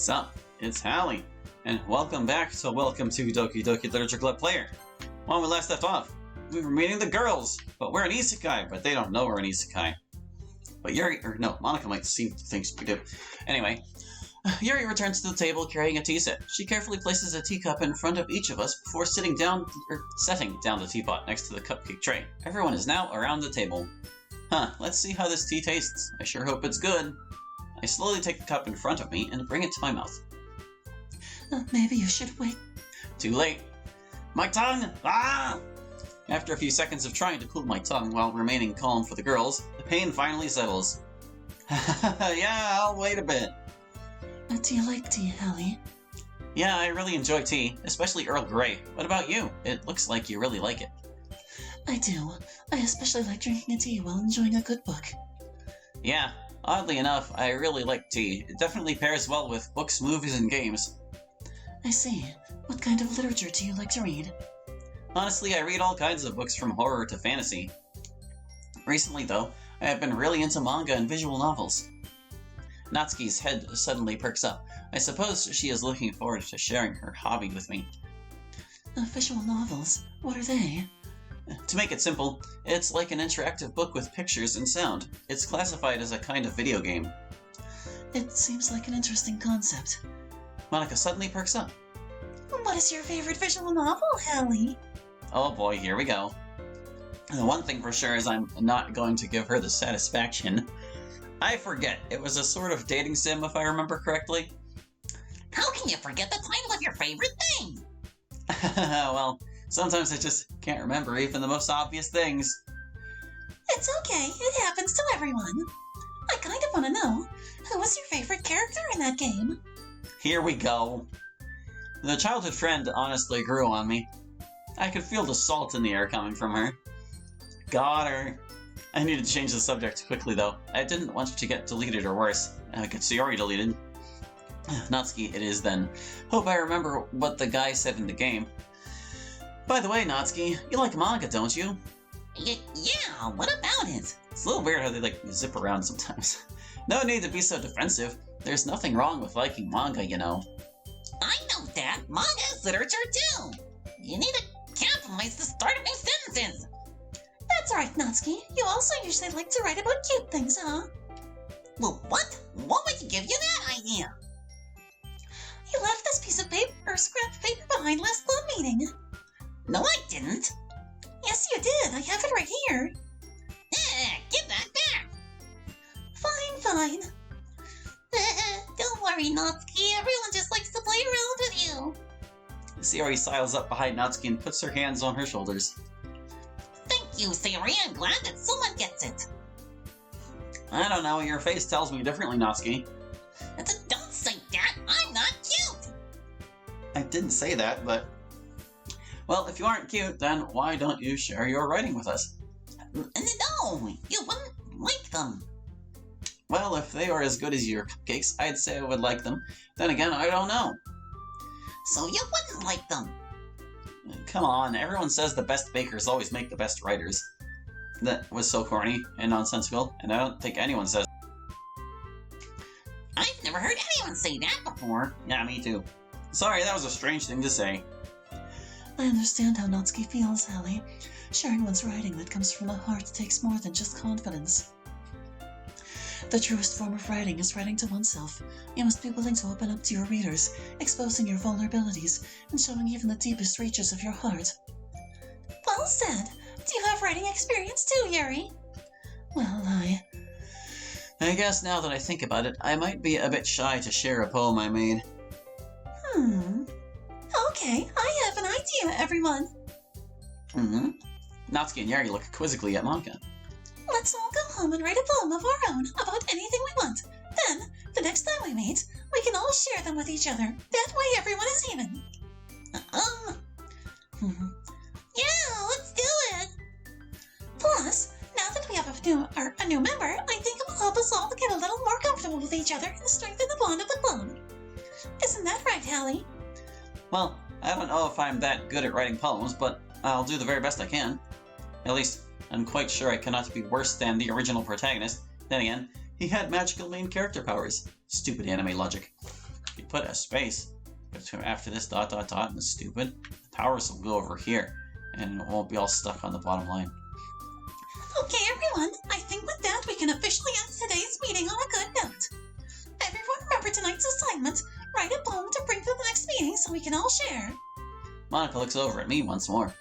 Sup, it's Hallie, and welcome back to Doki Doki Literature Club Player. When we last left off, we were meeting the girls, but we're an isekai, but they don't know we're an isekai. But Monica might seem to think we do. Anyway, Yuri returns to the table carrying a tea set. She carefully places a teacup in front of each of us before setting down the teapot next to the cupcake tray. Everyone is now around the table. Let's see how this tea tastes. I sure hope it's good. I slowly take the cup in front of me and bring it to my mouth. Maybe you should wait. Too late. My tongue! Ah! After a few seconds of trying to cool my tongue while remaining calm for the girls, the pain finally settles. Yeah, I'll wait a bit. Do you like tea, Hallie? Yeah, I really enjoy tea, especially Earl Grey. What about you? It looks like you really like it. I do. I especially like drinking a tea while enjoying a good book. Yeah, oddly enough, I really like tea. It definitely pairs well with books, movies, and games. I see. What kind of literature do you like to read? Honestly, I read all kinds of books from horror to fantasy. Recently, though, I have been really into manga and visual novels. Natsuki's head suddenly perks up. I suppose she is looking forward to sharing her hobby with me. Visual novels? What are they? To make it simple, it's like an interactive book with pictures and sound. It's classified as a kind of video game. It seems like an interesting concept. Monica suddenly perks up. What is your favorite visual novel, Hallie? Oh boy, here we go. The one thing for sure is I'm not going to give her the satisfaction. I forget. It was a sort of dating sim, if I remember correctly. How can you forget the title of your favorite thing? Well, sometimes I just can't remember even the most obvious things. It's okay. It happens to everyone. I kind of want to know, who was your favorite character in that game? Here we go. The childhood friend honestly grew on me. I could feel the salt in the air coming from her. Got her. I needed to change the subject quickly, though. I didn't want to get deleted or worse. I get Sayori deleted. Natsuki, it is then. Hope I remember what the guy said in the game. By the way, Natsuki, you like manga, don't you? Yeah, what about it? It's a little weird how they, zip around sometimes. No need to be so defensive. There's nothing wrong with liking manga, you know. I know that. Manga is literature, too. You need to capitalize the start of new sentences. That's right, Natsuki. You also usually like to write about cute things, huh? Well, what? What would give you that idea? You left this piece of paper or scrap paper behind last club meeting. No, I didn't. Yes, you did. I have it right here. Give that back. Fine. Don't worry, Natsuki. Everyone just likes to play around with you. Sayori sidles up behind Natsuki and puts her hands on her shoulders. Thank you, Sayori. I'm glad that someone gets it. I don't know. Your face tells me differently, Natsuki. Don't say that. I'm not cute. I didn't say that, but... Well, if you aren't cute, then why don't you share your writing with us? No, you wouldn't like them. Well, if they are as good as your cupcakes, I'd say I would like them. Then again, I don't know. So you wouldn't like them? Come on, everyone says the best bakers always make the best writers. That was so corny and nonsensical, and I don't think anyone says. I've never heard anyone say that before. Yeah, me too. Sorry, that was a strange thing to say. I understand how Natsuki feels, Hallie. Sharing one's writing that comes from the heart takes more than just confidence. The truest form of writing is writing to oneself. You must be willing to open up to your readers, exposing your vulnerabilities, and showing even the deepest reaches of your heart. Well said! Do you have writing experience too, Yuri? Well, I guess now that I think about it, I might be a bit shy to share a poem I made. Okay, I have an idea, everyone. Natsuki and Yuri look quizzically at Monica. Let's all go home and write a poem of our own about anything we want. Then, the next time we meet, we can all share them with each other. That way everyone is even. Yeah, let's do it! Plus, now that we have a new member, I think it will help us all to get a little more comfortable with each other and strengthen the bond of the club. Isn't that right, Hallie? Well, I don't know if I'm that good at writing poems, but I'll do the very best I can. At least, I'm quite sure I cannot be worse than the original protagonist. Then again, he had magical main character powers. Stupid anime logic. you put a space after this ... and the stupid, the powers will go over here, and it won't be all stuck on the bottom line. Okay, everyone. I think with that, we can officially end today's meeting on a good note. Everyone remember tonight's assignment. Write a poem to bring to the next meeting so we can all share. Monica looks over at me once more.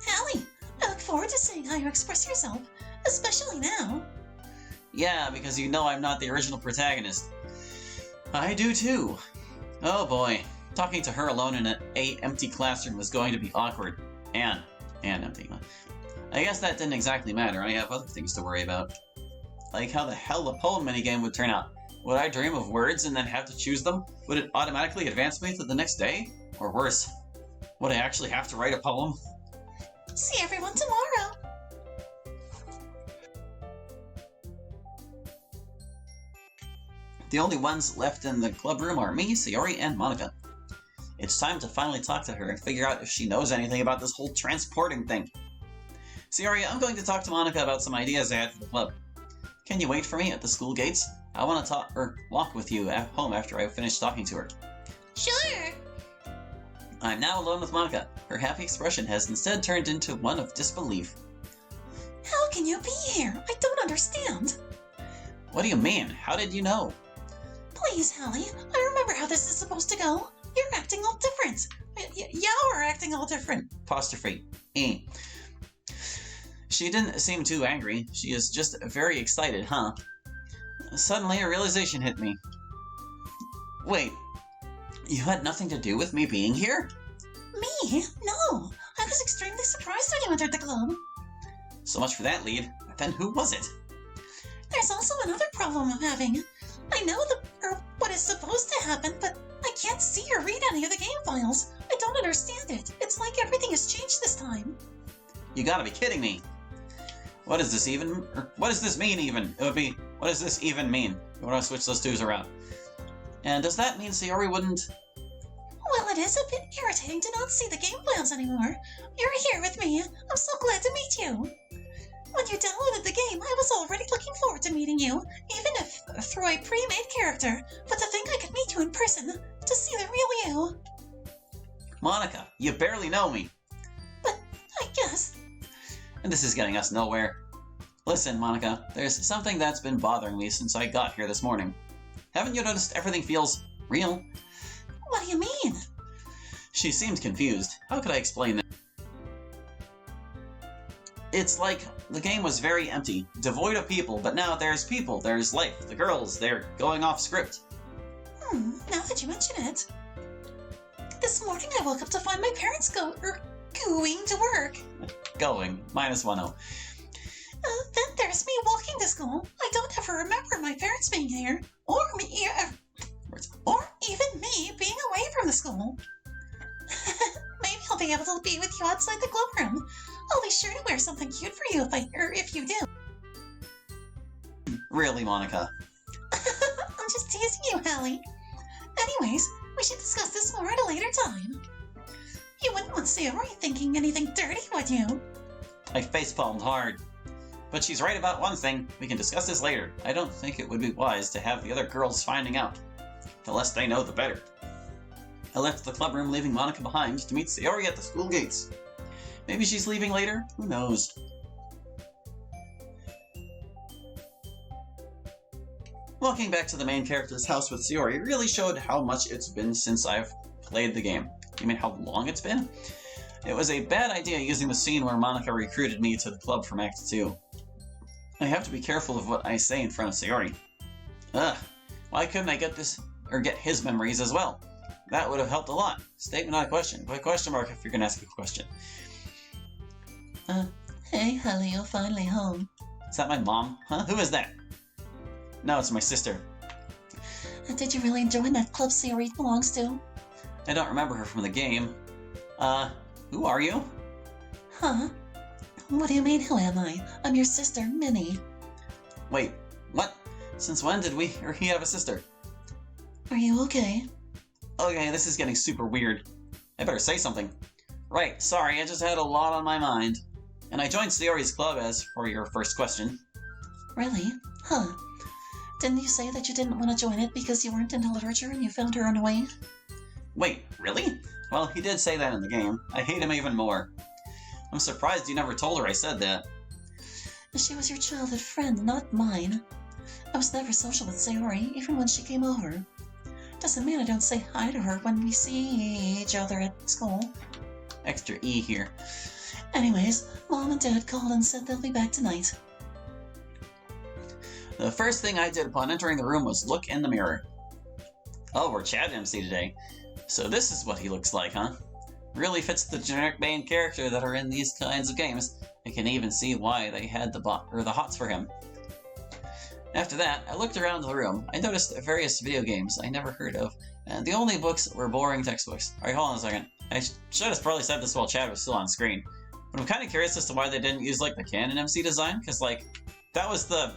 Hallie, I look forward to seeing how you express yourself, especially now. Yeah, because you know I'm not the original protagonist. I do too. Oh boy, talking to her alone in an empty classroom was going to be awkward. And empty. I guess that didn't exactly matter. I have other things to worry about. Like how the hell the poem minigame would turn out. Would I dream of words and then have to choose them? Would it automatically advance me to the next day? Or worse, would I actually have to write a poem? See everyone tomorrow. The only ones left in the club room are me, Sayori, and Monica. It's time to finally talk to her and figure out if she knows anything about this whole transporting thing. Sayori, I'm going to talk to Monica about some ideas I had for the club. Can you wait for me at the school gates? I want to walk with you at home after I finish talking to her. Sure. I'm now alone with Monica. Her happy expression has instead turned into one of disbelief. How can you be here? I don't understand. What do you mean? How did you know? Please, Hallie. I remember how this is supposed to go. You're acting all different. Y'all are acting all different. Apostrophe. She didn't seem too angry. She is just very excited, huh? Suddenly, a realization hit me. Wait, you had nothing to do with me being here? Me? No. I was extremely surprised when you entered the club. So much for that lead. Then who was it? There's also another problem I'm having. I know what is supposed to happen, but I can't see or read any of the game files. I don't understand it. It's like everything has changed this time. You gotta be kidding me. What does this even... what does this mean even? It would be... what does this even mean? You want to switch those twos around. And does that mean Sayori wouldn't... Well, it is a bit irritating to not see the game plans anymore. You're here with me. I'm so glad to meet you. When you downloaded the game, I was already looking forward to meeting you, even if through a pre-made character. But to think I could meet you in person, to see the real you. Monica, you barely know me. But I guess... And this is getting us nowhere. Listen, Monica, there's something that's been bothering me since I got here this morning. Haven't you noticed everything feels real? What do you mean? She seemed confused. How could I explain that? It's like the game was very empty, devoid of people, but now there's people, there's life, the girls, they're going off script. Now that you mention it. This morning I woke up to find my parents going to work. Going, -10. Then there's me walking to school. I don't ever remember my parents being here, or even me being away from the school. Maybe I'll be able to be with you outside the club room. I'll be sure to wear something cute for you if you do. Really, Monica? I'm just teasing you, Hallie. Anyways, we should discuss this more at a later time. You wouldn't want Sayori thinking anything dirty, would you? I facepalmed hard. But she's right about one thing. We can discuss this later. I don't think it would be wise to have the other girls finding out. The less they know, the better. I left the club room, leaving Monica behind to meet Sayori at the school gates. Maybe she's leaving later? Who knows? Walking back to the main character's house with Sayori really showed how much it's been since I've played the game. You mean how long it's been? It was a bad idea using the scene where Monica recruited me to the club from Act 2. I have to be careful of what I say in front of Sayori. Why couldn't I get his memories as well? That would have helped a lot. Statement, not a question. Put a question mark if you're going to ask a question. Hey, Hallie, you're finally home. Is that my mom? Huh? Who is that? No, it's my sister. Did you really join that club Sayori belongs to? I don't remember her from the game. Who are you? Huh? What do you mean, who am I? I'm your sister, Minnie. Wait, what? Since when did we or he have a sister? Are you okay? Okay, this is getting super weird. I better say something. Right, sorry, I just had a lot on my mind. And I joined Sayori's club as for your first question. Really? Huh. Didn't you say that you didn't want to join it because you weren't into literature and you found her annoying? Wait, really? Well, he did say that in the game. I hate him even more. I'm surprised you never told her I said that. She was your childhood friend, not mine. I was never social with Sayori, even when she came over. Doesn't mean I don't say hi to her when we see each other at school. Extra E here. Anyways, Mom and Dad called and said they'll be back tonight. The first thing I did upon entering the room was look in the mirror. Oh, we're Chad MC today. So this is what he looks like, huh? Really fits the generic main character that are in these kinds of games. I can even see why they had the hots for him. After that, I looked around the room. I noticed various video games I never heard of, and the only books were boring textbooks. Alright, hold on a second. I should have probably said this while Chad was still on screen. But I'm kind of curious as to why they didn't use, like, the canon MC design, because, like, that was the,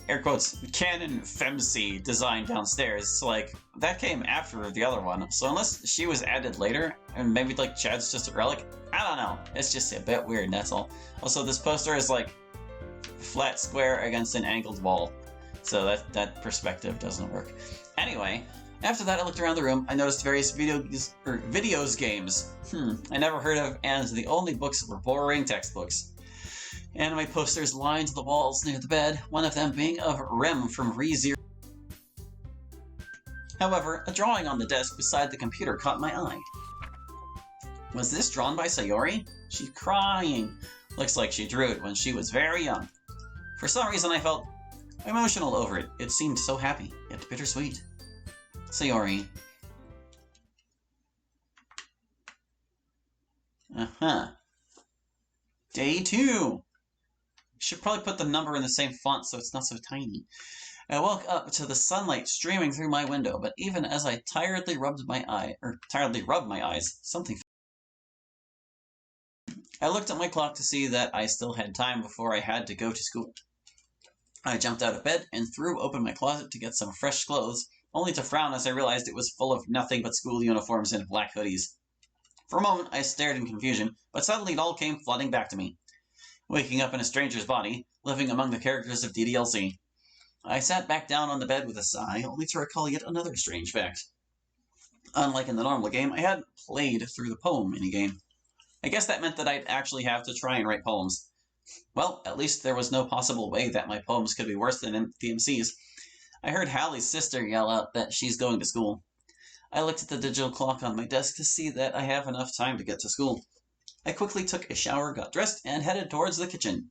air quotes, canon FemC design downstairs. So, like, that came after the other one. So unless she was added later, and maybe, like, Chad's just a relic, I don't know. It's just a bit weird, that's all. Also, this poster is, like, flat square against an angled wall. So that perspective doesn't work. Anyway, after that I looked around the room. I noticed various videos games. I never heard of, and the only books were boring textbooks. Anime posters lined the walls near the bed, one of them being of Rem from ReZero. However, a drawing on the desk beside the computer caught my eye. Was this drawn by Sayori? She's crying. Looks like she drew it when she was very young. For some reason I felt emotional over it. It seemed so happy, yet bittersweet. Sayori. Day 2! Should probably put the number in the same font so it's not so tiny. I woke up to the sunlight streaming through my window, but even as I tiredly rubbed my eyes, something. I looked at my clock to see that I still had time before I had to go to school. I jumped out of bed and threw open my closet to get some fresh clothes, only to frown as I realized it was full of nothing but school uniforms and black hoodies. For a moment I stared in confusion, but suddenly it all came flooding back to me. Waking up in a stranger's body, living among the characters of DDLC. I sat back down on the bed with a sigh, only to recall yet another strange fact. Unlike in the normal game, I hadn't played through the poem minigame. I guess that meant that I'd actually have to try and write poems. Well, at least there was no possible way that my poems could be worse than the MC's. I heard Hallie's sister yell out that she's going to school. I looked at the digital clock on my desk to see that I have enough time to get to school. I quickly took a shower, got dressed, and headed towards the kitchen.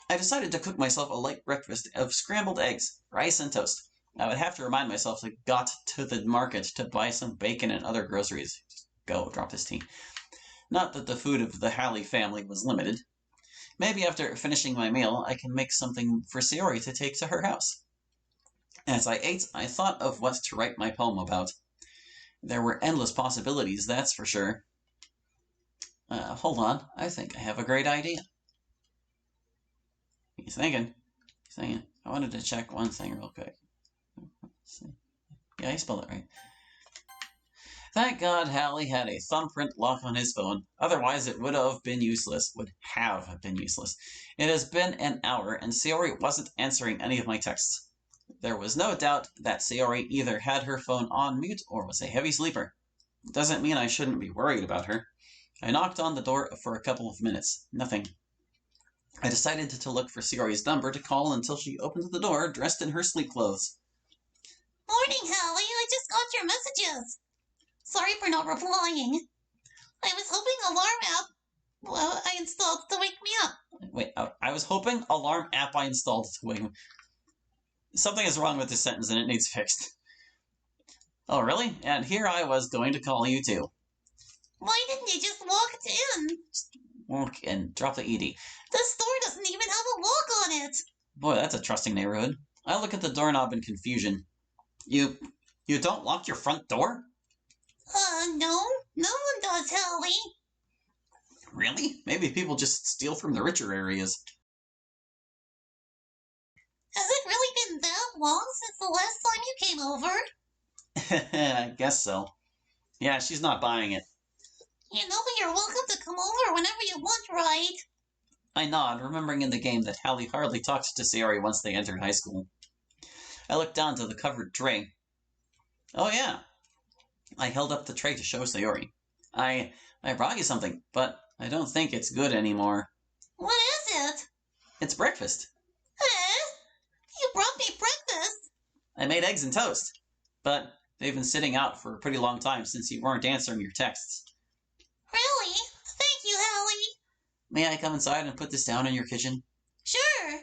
I decided to cook myself a light breakfast of scrambled eggs, rice, and toast. I would have to remind myself to got to the market to buy some bacon and other groceries. Just go, drop this tea. Not that the food of the Hallie family was limited. Maybe after finishing my meal, I can make something for Sayori to take to her house. As I ate, I thought of what to write my poem about. There were endless possibilities, that's for sure. Hold on, I think I have a great idea. He's thinking. I wanted to check one thing real quick. Yeah, he spelled it right. Thank God Hallie had a thumbprint lock on his phone, otherwise it would have been useless. It has been an hour, and Sayori wasn't answering any of my texts. There was no doubt that Sayori either had her phone on mute or was a heavy sleeper. Doesn't mean I shouldn't be worried about her. I knocked on the door for a couple of minutes. Nothing. I decided to look for Sayori's number to call until she opened the door, dressed in her sleep clothes. Morning, Hallie. I just got your messages. Sorry for not replying. I was hoping alarm app I installed to wake me up. Wait, I was hoping alarm app I installed to wake me. Something is wrong with this sentence and it needs fixed. Oh, really? And here I was going to call you too. Why didn't you just walk in? Walk and drop the ED. The store doesn't even have a lock on it. Boy, that's a trusting neighborhood. I look at the doorknob in confusion. You don't lock your front door? No. No one does, Hallie. Really? Maybe people just steal from the richer areas. Has it really been that long since the last time you came over? I guess so. Yeah, she's not buying it. You know you're welcome to come over whenever you want, right? I nod, remembering in the game that Hallie hardly talked to Sayori once they entered high school. I looked down to the covered tray. Oh yeah. I held up the tray to show Sayori. I brought you something, but I don't think it's good anymore. What is it? It's breakfast. Eh? You brought me breakfast. I made eggs and toast, but they've been sitting out for a pretty long time since you weren't answering your texts. Really? Thank you, Hallie. May I come inside and put this down in your kitchen? Sure.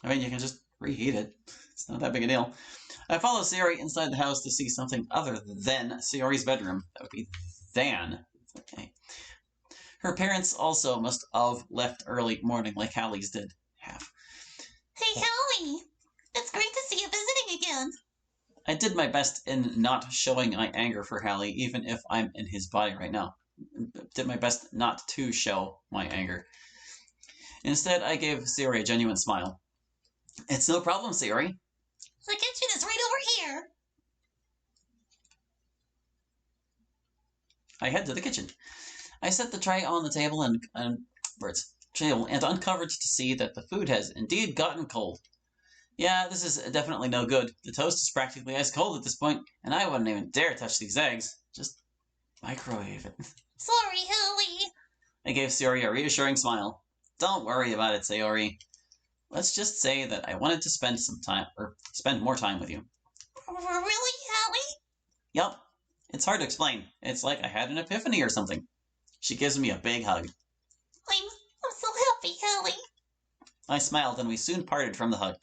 I mean, you can just reheat it. It's not that big a deal. I follow Sayori inside the house to see something other than Sayori's bedroom. That would be than. Okay. Her parents also must have left early morning like Hallie's did. Half. Hey, Hallie. It's great to see you visiting again. I did my best in not showing my anger for Hallie, even if I'm in his body right now. Did my best not to show my anger. Instead, I gave Sayori a genuine smile. It's no problem, Sayori. The kitchen is right over here. I head to the kitchen. I set the tray on the table and uncovered to see that the food has indeed gotten cold. Yeah, this is definitely no good. The toast is practically ice cold at this point, and I wouldn't even dare touch these eggs. Just microwave it. Sorry, Hallie. I gave Sayori a reassuring smile. Don't worry about it, Sayori. Let's just say that I wanted to spend more time with you. Really, Hallie? Yup. It's hard to explain. It's like I had an epiphany or something. She gives me a big hug. I'm so happy, Hallie. I smiled and we soon parted from the hug.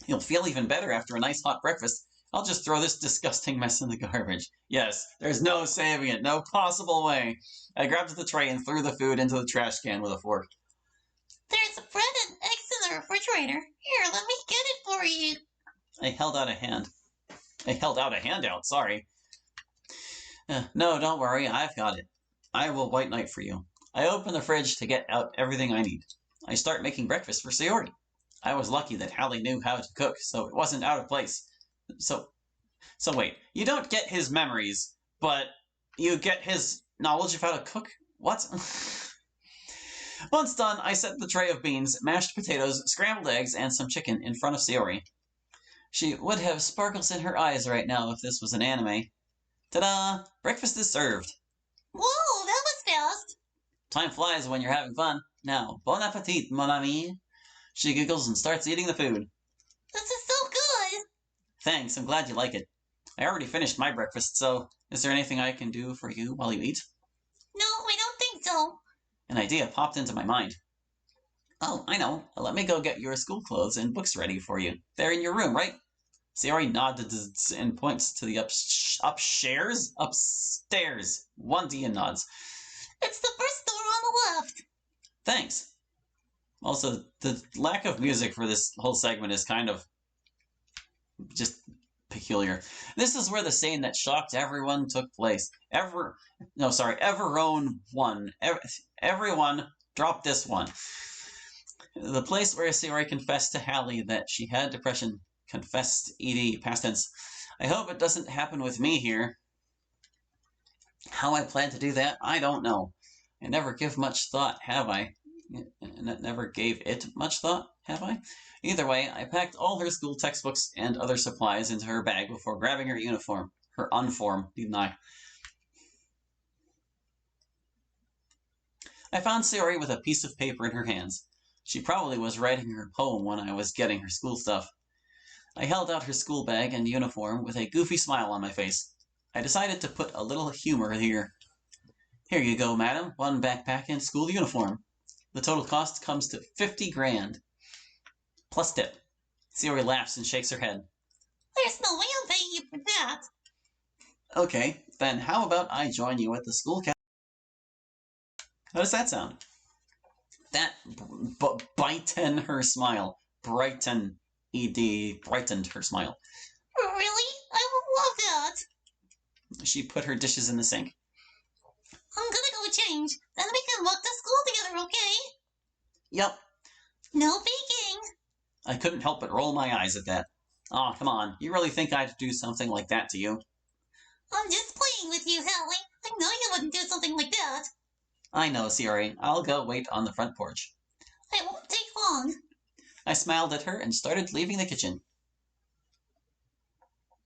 You'll feel even better after a nice hot breakfast. I'll just throw this disgusting mess in the garbage. Yes, there's no saving it, no possible way. I grabbed the tray and threw the food into the trash can with a fork. There's bread and eggs in the refrigerator. Here, let me get it for you. I held out a hand. I held out a handout, sorry. No, don't worry, I've got it. I will white knight for you. I open the fridge to get out everything I need. I start making breakfast for Sayori. I was lucky that Hallie knew how to cook, so it wasn't out of place. So wait, you don't get his memories, but you get his knowledge of how to cook? What? Once done, I set the tray of beans, mashed potatoes, scrambled eggs, and some chicken in front of Sayori. She would have sparkles in her eyes right now if this was an anime. Ta-da! Breakfast is served. Whoa, that was fast. Time flies when you're having fun. Now, bon appetit, mon ami. She giggles and starts eating the food. This is so good. Thanks, I'm glad you like it. I already finished my breakfast, so is there anything I can do for you while you eat? No, I don't think so. An idea popped into my mind. Oh, I know. Let me go get your school clothes and books ready for you. They're in your room, right? Sayori nodded and points to the upstairs. Upstairs. One D and nods. It's the first door on the left. Thanks. Also, the lack of music for this whole segment is kind of just peculiar. This is where the scene that shocked everyone took place. Everyone won. Everyone dropped this one. The place where Sayori confessed to Hallie that she had depression. Confessed, ed, past tense. I hope it doesn't happen with me here. How I plan to do that, I don't know. I never give much thought, have I? Never gave it much thought, have I? Either way, I packed all her school textbooks and other supplies into her bag before grabbing her uniform. Her uniform, didn't I? I found Sayori with a piece of paper in her hands. She probably was writing her poem when I was getting her school stuff. I held out her school bag and uniform with a goofy smile on my face. I decided to put a little humor here. Here you go, madam. One backpack and school uniform. The total cost comes to 50 grand. Plus tip. Sayori laughs and shakes her head. There's no way I'm paying you for that. Okay, then how about I join you at the school How does that sound? That brightened her smile. Brightened her smile. Really? I would love that. She put her dishes in the sink. I'm gonna go change. Then we can walk to school together, okay? Yep. No baking. I couldn't help but roll my eyes at that. Aw, come on. You really think I'd do something like that to you? I'm just playing with you, Hallie. I know you wouldn't do something like that. I know, Sayori. I'll go wait on the front porch. It won't take long. I smiled at her and started leaving the kitchen.